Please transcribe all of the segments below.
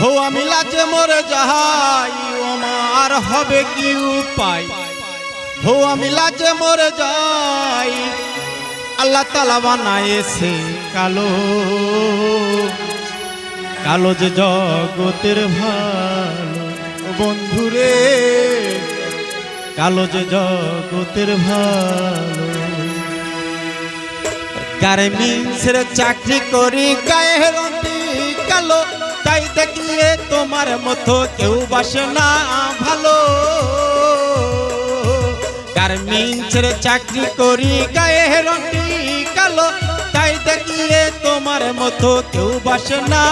হো আমি লাজে মরে যাই আমার হবে কি উপায় হো আমি লাজে মরে যাই আল্লাহ তাআলা বানায়েছে কালো কালো যে জগতের ভালো বন্ধুরে কালো যে জগতের ভালো গার্মেন্টসের চাকরি করি গায়ে রন্টি কালো তাই দেখলে তোমার মতো কেউ বাসে না ভালো গার্মেন্টসের চাকরি করি গায়ে রন্টি কালো তাই দেখলে তোমার মতো কেউ বাসে না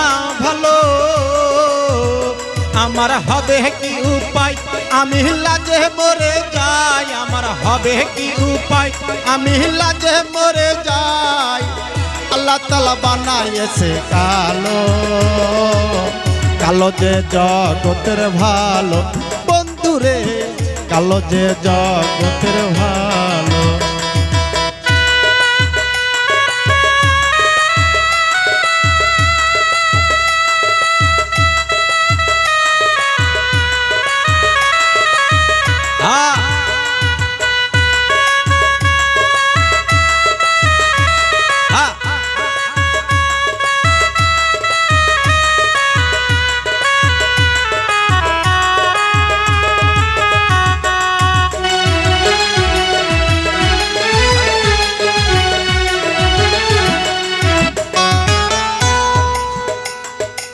ভালো আমার হবে কি উপায় আমি লাজে মরে যাই আমার হবে কি উপায় আমি লাজে মরে যাই আল্লাহ তাআলা বানায়েছে কালো কালো যে জগতের ভালো বন্ধুরে কালো যে জগতের ভালো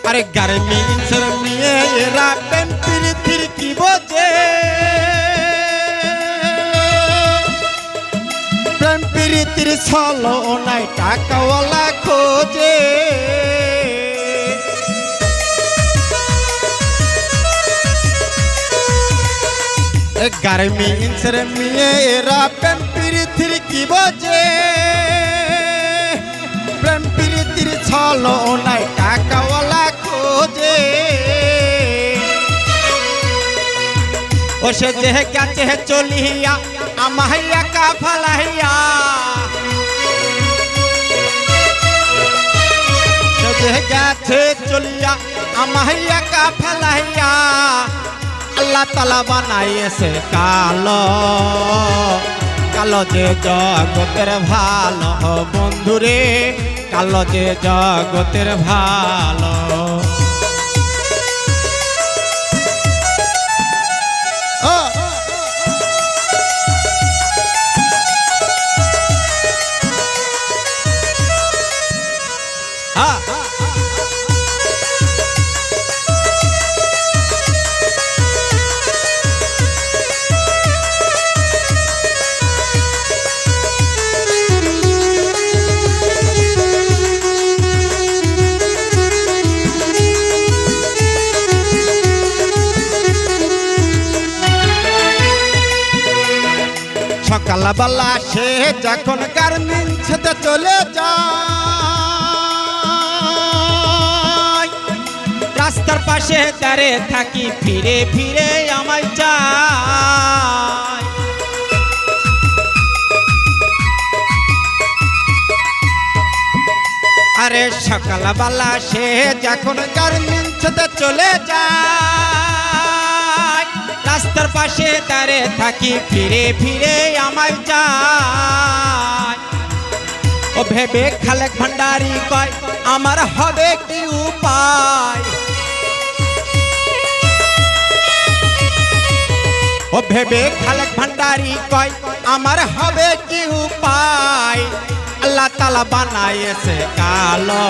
আরে গার্মেন্টসের মেয়েরা প্রেম প্রীতির কি বোঝে প্রেম প্রীতির ছলনায় টাকাওয়ালা খোঁজে গার্মেন্টসের মেয়েরা প্রেম প্রীতির কি বোঝে প্রেম প্রীতির ছলনায় টাকাওয়ালা খোঁজে ও সে যে গেছে চলিয়া আমাইয়া কা ফালাইয়া সে যে গেছে চলিয়া আমাইয়া কা ফালাইয়া আল্লাহ তাআলা বানায়েছে কালো কালো যে জগতের ভালো বন্ধুরে কালো যে জগতের ভালো সকালবেলা সে যখন গার্মেন্টসে চলে যায় রাস্তার পাশে দাঁড়িয়ে থাকি ফিরে ফিরে আমায় চাই আরে সকালবেলা সে যখন গার্মেন্টসে চলে যায় রাস্তার পাশে দাঁড়িয়ে থাকি ফিরে ফিরে আমায় যায় ও ভেবে খালেক ভান্ডারি কয় আমার হবে কি উপায় ও ভেবে খালেক ভান্ডারি কয় আমার হবে কি উপায় আল্লাহ তাআলা বানায়েছে কালো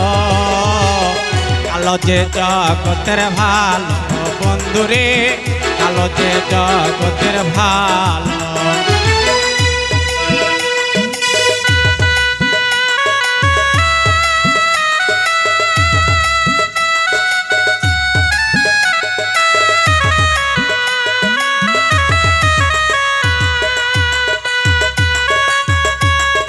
কালো যে জগতের ভালো বন্ধুরে কালো যে জগতের ভালো